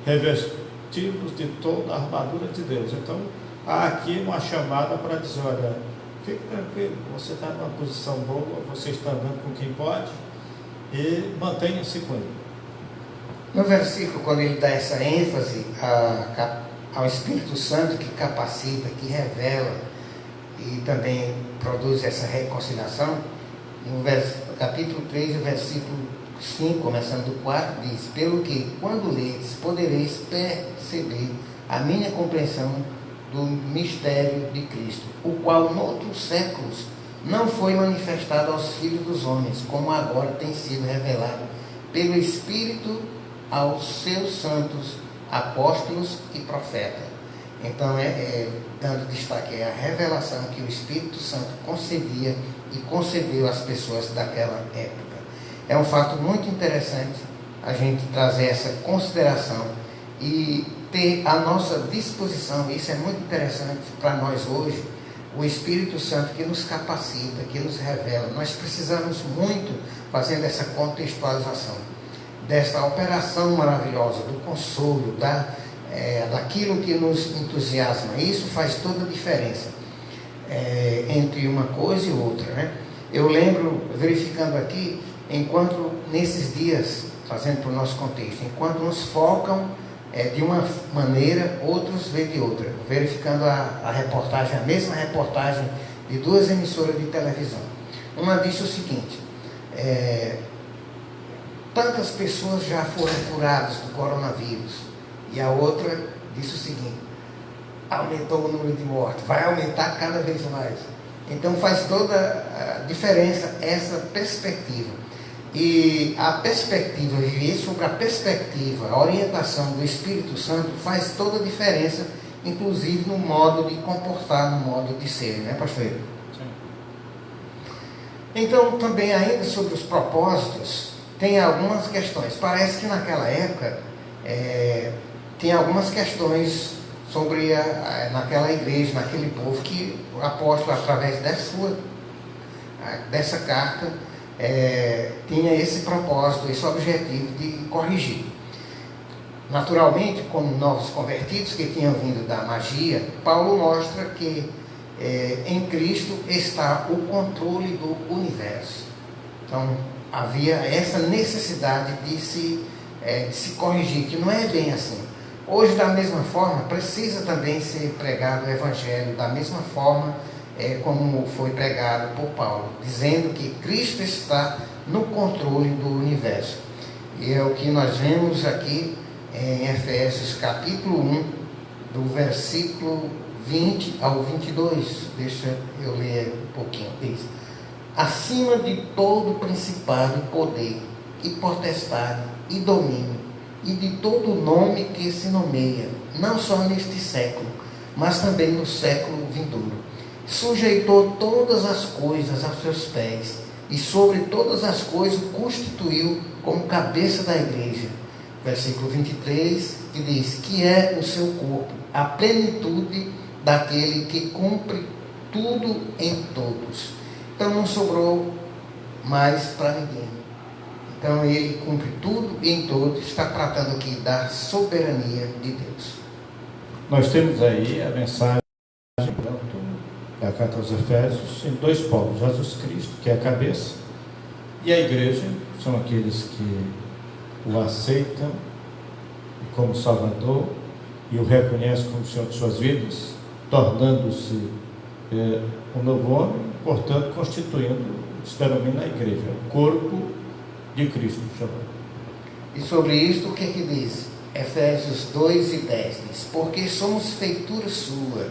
revesti-vos de toda a armadura de Deus. Então há aqui uma chamada para dizer: olha, fique tranquilo, você está numa posição boa, você está andando com quem pode, e mantenha-se com ele. No versículo, quando ele dá essa ênfase ao Espírito Santo que capacita, que revela e também produz essa reconciliação, no capítulo 3, versículo 5, começando do 4, diz: pelo que, quando ledes, podereis perceber a minha compreensão do mistério de Cristo, o qual, noutros séculos, não foi manifestado aos filhos dos homens, como agora tem sido revelado pelo Espírito aos seus santos apóstolos e profetas. Então, dando destaque à revelação que o Espírito Santo concedia e concedeu às pessoas daquela época. É um fato muito interessante a gente trazer essa consideração e ter à nossa disposição, isso é muito interessante para nós hoje, o Espírito Santo que nos capacita, que nos revela. Nós precisamos muito, fazendo essa contextualização, dessa operação maravilhosa, do consolo, daquilo que nos entusiasma. Isso faz toda a diferença entre uma coisa e outra, né? Eu lembro, verificando aqui, enquanto nesses dias, trazendo para o nosso contexto, enquanto nos focam de uma maneira, outros vê de outra. Verificando a reportagem, a mesma reportagem de duas emissoras de televisão. Uma disse o seguinte: tantas pessoas já foram curadas do coronavírus. E a outra disse o seguinte: aumentou o número de mortes, vai aumentar cada vez mais. Então faz toda a diferença essa perspectiva. E a perspectiva, viver sobre a perspectiva, a orientação do Espírito Santo faz toda a diferença, inclusive no modo de comportar, no modo de ser, né, pastor? Sim. Então, também ainda sobre os propósitos, tem algumas questões. Parece que naquela época tem algumas questões sobre naquela igreja, naquele povo, que o apóstolo, através dessa carta, tinha esse propósito, esse objetivo de corrigir. Naturalmente, como novos convertidos que tinham vindo da magia, Paulo mostra que em Cristo está o controle do universo. Então, havia essa necessidade de se corrigir, que não é bem assim. Hoje, da mesma forma, precisa também ser pregado o Evangelho, da mesma forma como foi pregado por Paulo, dizendo que Cristo está no controle do universo. E é o que nós vemos aqui em Efésios capítulo 1, do versículo 20 ao 22. Deixa eu ler um pouquinho. Diz: acima de todo principado e poder, e potestade, e domínio, e de todo nome que se nomeia, não só neste século, mas também no século vindouro. Sujeitou todas as coisas aos seus pés, e sobre todas as coisas constituiu como cabeça da igreja. Versículo 23, que diz: que é o seu corpo, a plenitude daquele que cumpre tudo em todos. Então não sobrou mais para ninguém. Então ele cumpre tudo e em todos, está tratando aqui da soberania de Deus. Nós temos aí a mensagem da carta aos Efésios em dois polos: Jesus Cristo, que é a cabeça, e a igreja, são aqueles que o aceitam como Salvador e o reconhecem como Senhor de suas vidas, tornando-se um novo homem, portanto constituindo, se denomina a igreja, o corpo de Cristo. E sobre isto o que diz? Efésios 2 e 10 diz: porque somos feitura sua,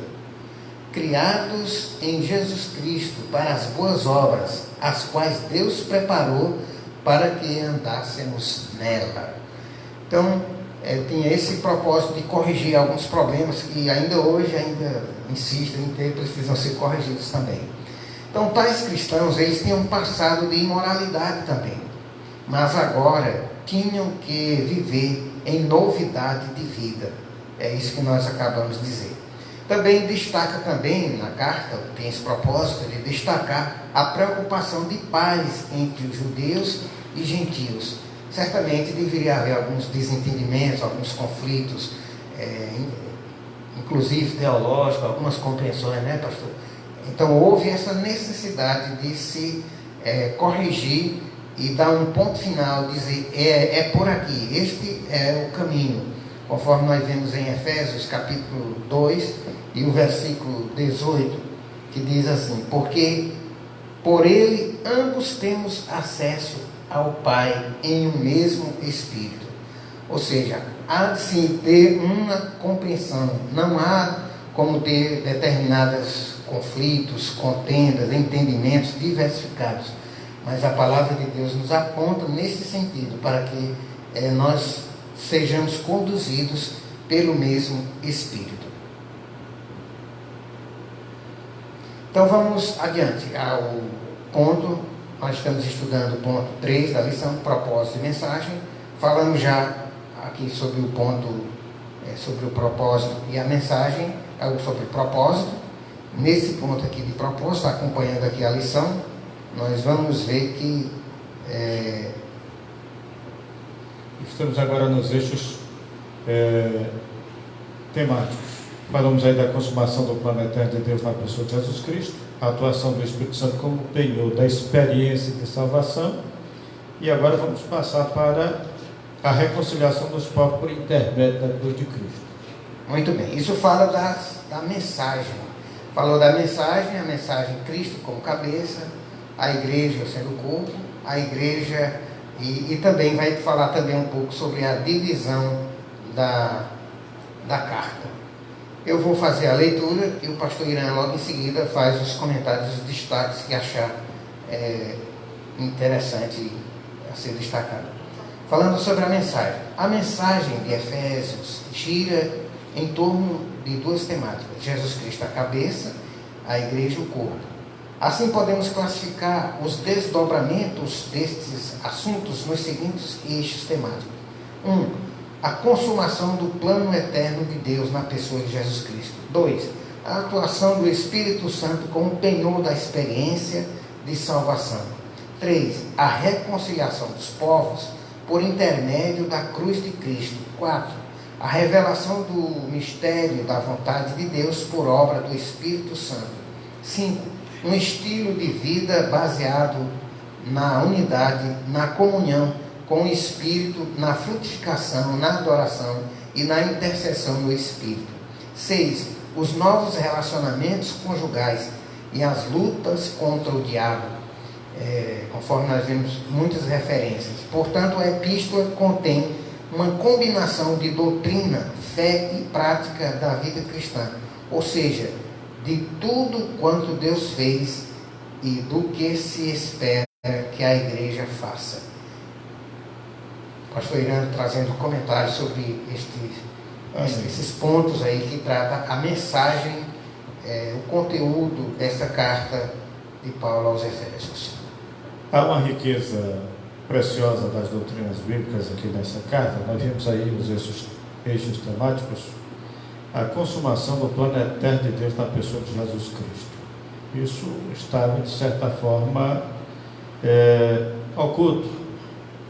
criados em Jesus Cristo para as boas obras, as quais Deus preparou para que andássemos nela. Então, tinha esse propósito de corrigir alguns problemas que ainda hoje insistem em ter, precisam ser corrigidos também. Então, tais cristãos, eles tinham um passado de imoralidade também, mas agora tinham que viver em novidade de vida. É isso que nós acabamos de dizer. Também destaca também na carta, tem esse propósito de destacar a preocupação de paz entre os judeus e gentios. Certamente deveria haver alguns desentendimentos, alguns conflitos, inclusive teológicos, algumas compreensões, né, pastor? Então houve essa necessidade de se corrigir e dar um ponto final, dizer, é por aqui, este é o caminho, conforme nós vemos em Efésios capítulo 2 e o versículo 18, que diz assim: porque por ele ambos temos acesso ao Pai em um mesmo Espírito. Ou seja, há de sim ter uma compreensão, não há como ter determinados conflitos, contendas, entendimentos diversificados, mas a palavra de Deus nos aponta nesse sentido, para que nós sejamos conduzidos pelo mesmo Espírito. Então vamos adiante ao ponto, nós estamos estudando o ponto 3 da lição, propósito e mensagem. Falamos já aqui sobre o ponto, sobre o propósito e a mensagem, sobre o propósito. Nesse ponto aqui de propósito, acompanhando aqui a lição, nós vamos ver que estamos agora nos eixos temáticos. Falamos aí da consumação do plano eterno de Deus na pessoa de Jesus Cristo, a atuação do Espírito Santo como penhor da experiência de salvação, e agora vamos passar para a reconciliação dos povos por intermédio da cruz de Cristo. Muito bem, isso fala da mensagem. Falou da mensagem, a mensagem Cristo como cabeça, a igreja sendo corpo, a igreja, e também vai falar também um pouco sobre a divisão da carta. Eu vou fazer a leitura e o pastor Irã logo em seguida faz os comentários, os destaques que achar interessante a ser destacado. Falando sobre a mensagem. A mensagem de Efésios gira em torno de duas temáticas: Jesus Cristo a cabeça, a igreja o corpo. Assim podemos classificar os desdobramentos destes assuntos nos seguintes eixos temáticos. 1. A consumação do plano eterno de Deus na pessoa de Jesus Cristo. 2. A atuação do Espírito Santo como penhor da experiência de salvação. 3. A reconciliação dos povos por intermédio da cruz de Cristo. 4. A revelação do mistério da vontade de Deus por obra do Espírito Santo. 5. Um estilo de vida baseado na unidade, na comunhão com o Espírito, na frutificação, na adoração e na intercessão do Espírito. 6. Os novos relacionamentos conjugais e as lutas contra o diabo, conforme nós vimos muitas referências. Portanto, a epístola contém uma combinação de doutrina, fé e prática da vida cristã, ou seja, de tudo quanto Deus fez e do que se espera que a igreja faça. Pastor Irã trazendo comentários sobre esses pontos aí que trata a mensagem, o conteúdo dessa carta de Paulo aos Efésios. Há uma riqueza preciosa das doutrinas bíblicas aqui nessa carta. Nós vimos aí os eixos temáticos: a consumação do plano eterno de Deus na pessoa de Jesus Cristo. Isso estava, de certa forma, oculto.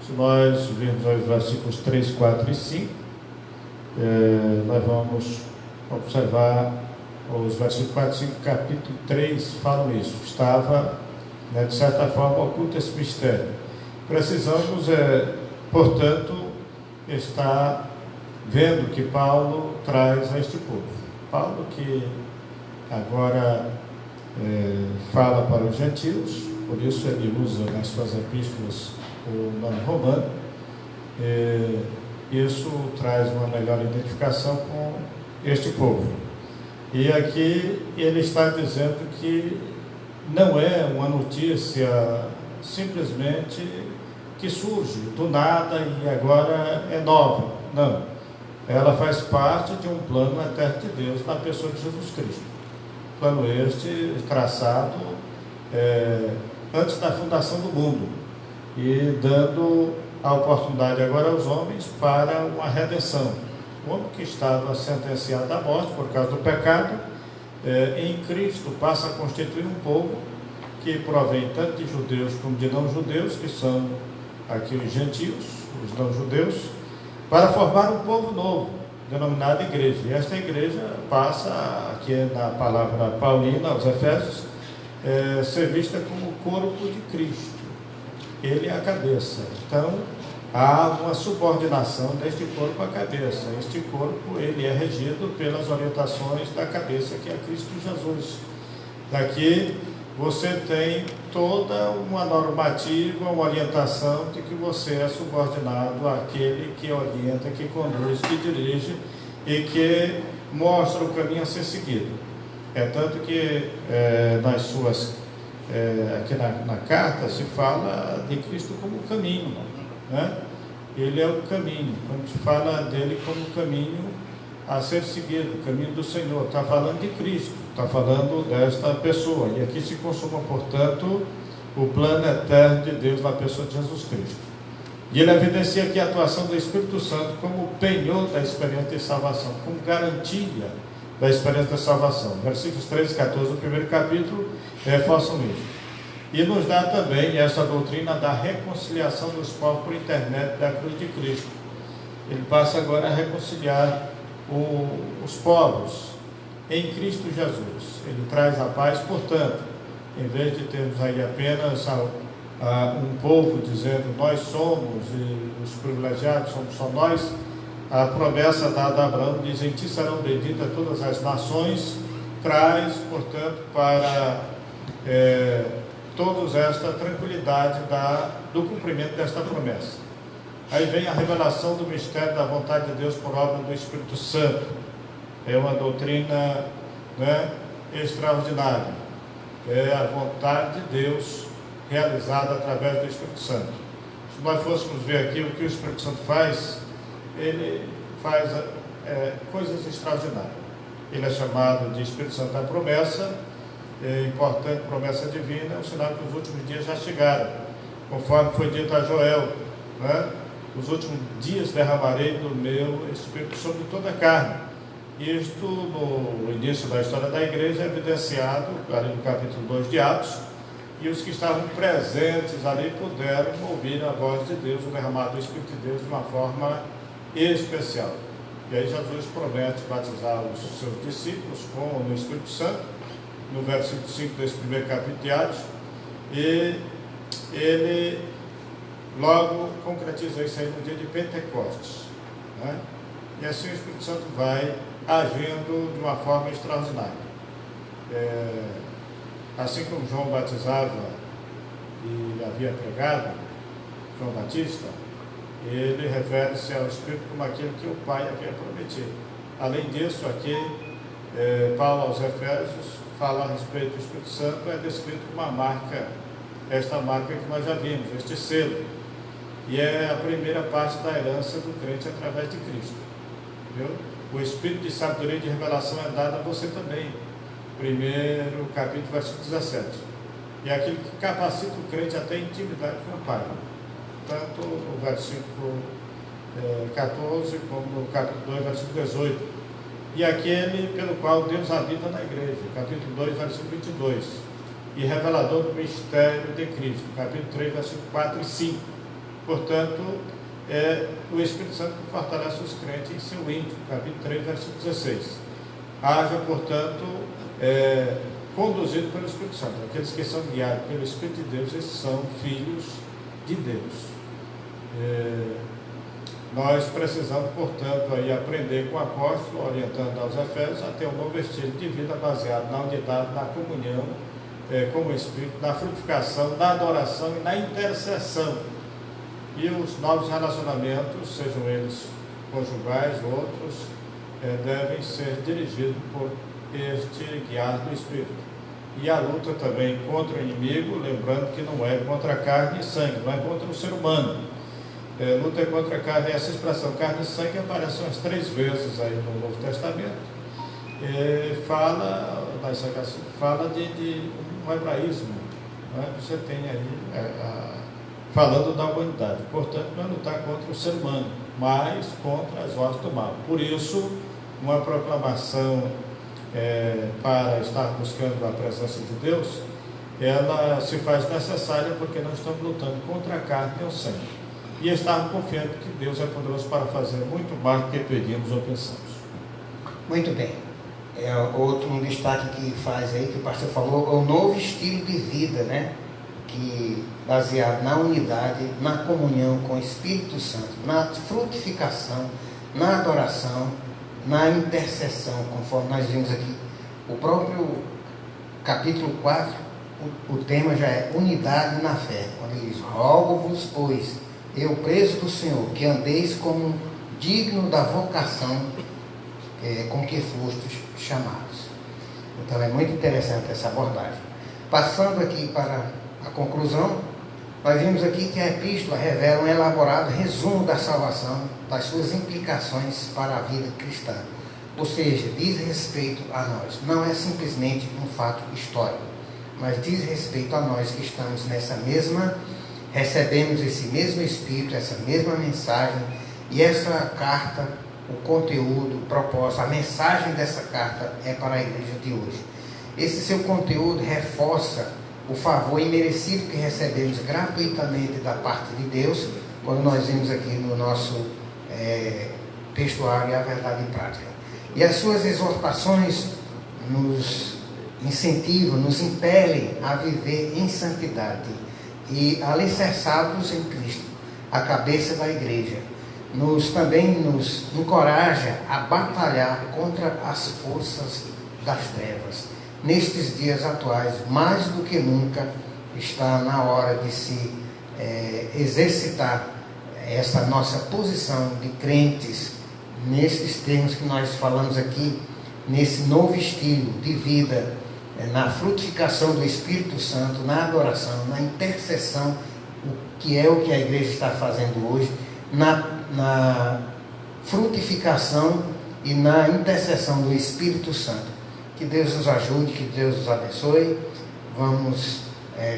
Se nós virmos os versículos 3, 4 e 5, nós vamos observar os versículos 4 e 5, capítulo 3, falam isso. Estava, de certa forma, oculto esse mistério. Precisamos, portanto, estar vendo que Paulo traz a este povo. Paulo que agora fala para os gentios, por isso ele usa nas suas epístolas o nome romano. Isso traz uma melhor identificação com este povo. E aqui ele está dizendo que não é uma notícia simplesmente que surge do nada e agora é nova. Não. Ela faz parte de um plano eterno de Deus na pessoa de Jesus Cristo. Plano este traçado antes da fundação do mundo, e dando a oportunidade agora aos homens para uma redenção. O homem que estava sentenciado à morte por causa do pecado, em Cristo passa a constituir um povo que provém tanto de judeus como de não-judeus, que são aqui os gentios, os não-judeus, para formar um povo novo, denominado igreja. E esta igreja passa, aqui na palavra paulina, aos Efésios, ser vista como o corpo de Cristo. ele é a cabeça. Então, há uma subordinação deste corpo à cabeça. Este corpo, ele é regido pelas orientações da cabeça, que é Cristo Jesus. Daqui você tem toda uma normativa, uma orientação de que você é subordinado àquele que orienta, que conduz, que dirige e que mostra o caminho a ser seguido. É tanto que nas suas, aqui na carta se fala de Cristo como caminho, né? Ele é o caminho. Quando se fala dele como caminho a ser seguido, o caminho do Senhor, está falando de Cristo, está falando desta pessoa. E aqui se consuma, portanto, o plano eterno de Deus na pessoa de Jesus Cristo. E ele evidencia aqui a atuação do Espírito Santo como penhor da experiência de salvação, como garantia da experiência de salvação. Versículos 13 e 14 do primeiro capítulo reforçam isso. E nos dá também essa doutrina da reconciliação dos povos por intermédio da cruz de Cristo. Ele passa agora a reconciliar os povos em Cristo Jesus. Ele traz a paz, portanto, em vez de termos aí apenas um povo dizendo nós somos e os privilegiados somos só nós, a promessa dada a Abraão diz: em ti serão benditas todas as nações, traz, portanto, para todos esta tranquilidade do cumprimento desta promessa. Aí vem a revelação do mistério da vontade de Deus por obra do Espírito Santo. É uma doutrina, né, extraordinária. É a vontade de Deus realizada através do Espírito Santo. Se nós fôssemos ver aqui o que o Espírito Santo faz, ele faz coisas extraordinárias. Ele é chamado de Espírito Santo da promessa, importante promessa divina, é um sinal que os últimos dias já chegaram, conforme foi dito a Joel, né? Os últimos dias derramarei do meu Espírito sobre toda a carne. Isto, no início da história da igreja, é evidenciado ali no capítulo 2 de Atos, e os que estavam presentes ali puderam ouvir a voz de Deus, o derramado do Espírito de Deus de uma forma especial. E aí Jesus promete batizar os seus discípulos com o Espírito Santo, no versículo 5 desse primeiro capítulo de Atos, e ele logo concretiza isso aí no dia de Pentecostes, né? E assim o Espírito Santo vai agindo de uma forma extraordinária. Assim como João batizava e havia pregado, João Batista, ele refere-se ao Espírito como aquele que o Pai havia prometido. Além disso, aqui, Paulo aos Efésios fala a respeito do Espírito Santo, é descrito como uma marca, esta marca que nós já vimos, este selo. E é a primeira parte da herança do crente através de Cristo. Viu? O Espírito de sabedoria e de revelação é dado a você também. Primeiro capítulo, versículo 17. E é aquilo que capacita o crente até intimidade com o Pai. Tanto no versículo 14, como no capítulo 2, versículo 18. E aquele pelo qual Deus habita na igreja. Capítulo 2, versículo 22. E revelador do mistério de Cristo. Capítulo 3, versículo 4 e 5. Portanto, é o Espírito Santo que fortalece os crentes em seu íntimo, capítulo 3, versículo 16. Haja, portanto, conduzido pelo Espírito Santo. Aqueles que são guiados pelo Espírito de Deus, esses são filhos de Deus. Nós precisamos, portanto, aí aprender com o apóstolo, orientando aos Efésios, a ter um novo estilo de vida baseado na unidade, na comunhão com o Espírito, na frutificação, na adoração e na intercessão. E os novos relacionamentos, sejam eles conjugais ou outros, devem ser dirigidos por este guiar do Espírito. E a luta também contra o inimigo, lembrando que não é contra a carne e sangue, não é contra o ser humano. Luta é contra a carne, essa expressão carne e sangue aparece umas 3 vezes aí no Novo Testamento. Fala de um hebraísmo, né? Você tem aí falando da humanidade. Portanto, não é lutar contra o ser humano, mas contra as hostes do mal. Por isso, uma proclamação para estar buscando a presença de Deus, ela se faz necessária porque nós estamos lutando contra a carne e o sangue. E estamos confiando que Deus é poderoso para fazer muito mais do que pedimos ou pensamos. Muito bem. Outro destaque que faz aí, que o pastor falou, é o novo estilo de vida, né? que baseado na unidade, na comunhão com o Espírito Santo, na frutificação, na adoração, na intercessão, conforme nós vimos aqui. O próprio capítulo 4, o tema já é unidade na fé, quando ele diz: rogo-vos, pois, eu preso do Senhor, que andeis como digno da vocação com que fostes chamados. Então é muito interessante essa abordagem. Passando aqui para a conclusão, nós vimos aqui que a epístola revela um elaborado resumo da salvação, das suas implicações para a vida cristã. Ou seja, diz respeito a nós. Não é simplesmente um fato histórico, mas diz respeito a nós que estamos nessa mesma, recebemos esse mesmo Espírito, essa mesma mensagem, e essa carta, o conteúdo, o propósito, a mensagem dessa carta é para a igreja de hoje. Esse seu conteúdo reforça o favor imerecido que recebemos gratuitamente da parte de Deus, quando nós vimos aqui no nosso textuário A Verdade em Prática. E as suas exortações nos incentivam, nos impelem a viver em santidade e alicerçados em Cristo, a cabeça da igreja. Também nos encoraja a batalhar contra as forças das trevas. Nestes dias atuais, mais do que nunca, está na hora de se exercitar essa nossa posição de crentes, nesses termos que nós falamos aqui, nesse novo estilo de vida, na frutificação do Espírito Santo, na adoração, na intercessão, o que a igreja está fazendo hoje, na frutificação e na intercessão do Espírito Santo. Que Deus nos ajude, que Deus nos abençoe.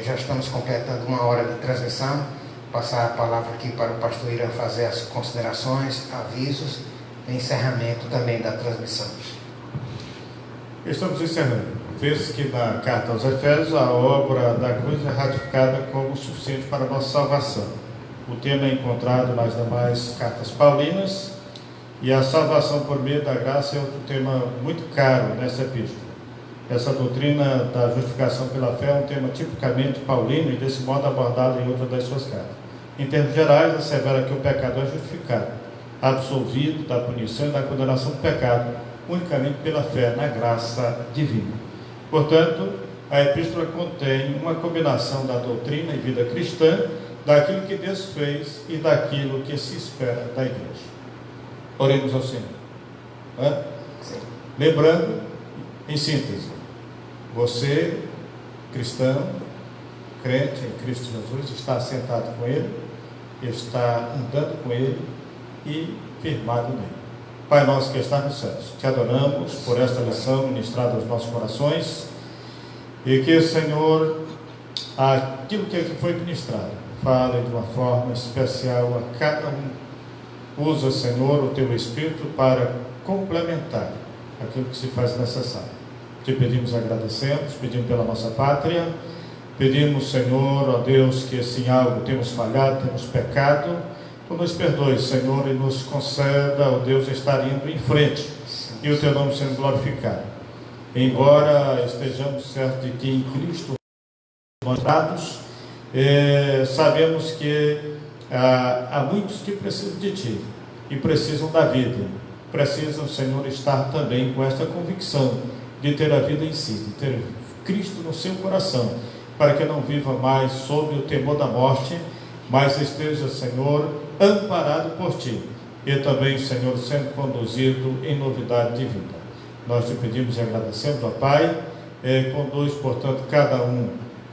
Já estamos completando 1 hora de transmissão. Passar a palavra aqui para o pastor Irã fazer as considerações, avisos e encerramento também da transmissão. Estamos encerrando. Vê-se que na carta aos Efésios a obra da cruz é ratificada como suficiente para a nossa salvação. O tema é encontrado nas demais cartas paulinas, e a salvação por meio da graça é outro tema muito caro nessa epístola. Essa doutrina da justificação pela fé é um tema tipicamente paulino e desse modo abordado em outra das suas cartas. Em termos gerais, assevera que o pecado é justificado, absolvido da punição e da condenação do pecado, unicamente pela fé na graça divina. Portanto, a epístola contém uma combinação da doutrina e vida cristã, daquilo que Deus fez e daquilo que se espera da igreja. Oremos ao Senhor. Lembrando, em síntese, você, cristão, crente em Cristo Jesus, está sentado com Ele, está andando com Ele e firmado nele. Pai nosso que está nos céus, te adoramos por esta lição ministrada aos nossos corações, e que, Senhor, aquilo que aqui foi ministrado, fale de uma forma especial a cada um. Usa, Senhor, o teu Espírito para complementar aquilo que se faz necessário. Te pedimos, agradecemos, pedimos pela nossa pátria, pedimos, Senhor, ó Deus, que se em algo temos falhado, temos pecado, tu nos perdoe, Senhor, e nos conceda, ó Deus, estar indo em frente e o teu nome sendo glorificado. Embora estejamos certos de que em Cristo nós dados, sabemos que há muitos que precisam de Ti e precisam da vida, precisam, Senhor, estar também com esta convicção de ter a vida em si, de ter Cristo no seu coração, para que não viva mais sob o temor da morte, mas esteja, Senhor, amparado por Ti e também, Senhor, sendo conduzido em novidade de vida. Nós Te pedimos e agradecemos, ó Pai, conduz, portanto, cada um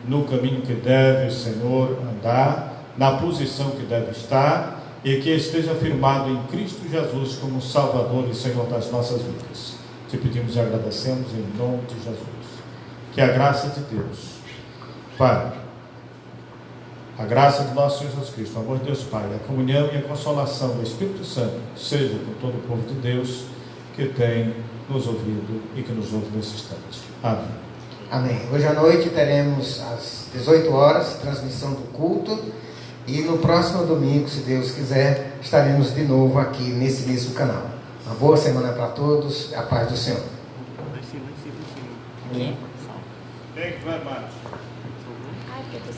no caminho que deve, Senhor, andar, na posição que deve estar, e que esteja firmado em Cristo Jesus como Salvador e Senhor das nossas vidas. Te pedimos e agradecemos em nome de Jesus. Que a graça de Deus, Pai, a graça de nosso Senhor Jesus Cristo, o amor de Deus Pai, a comunhão e a consolação do Espírito Santo seja com todo o povo de Deus que tem nos ouvido e que nos ouve nesse instante. Amém. Amém. Hoje à noite teremos às 18 horas transmissão do culto, e no próximo domingo, se Deus quiser, estaremos de novo aqui nesse mesmo canal. Uma boa semana para todos, a paz do Senhor. Thank you very much.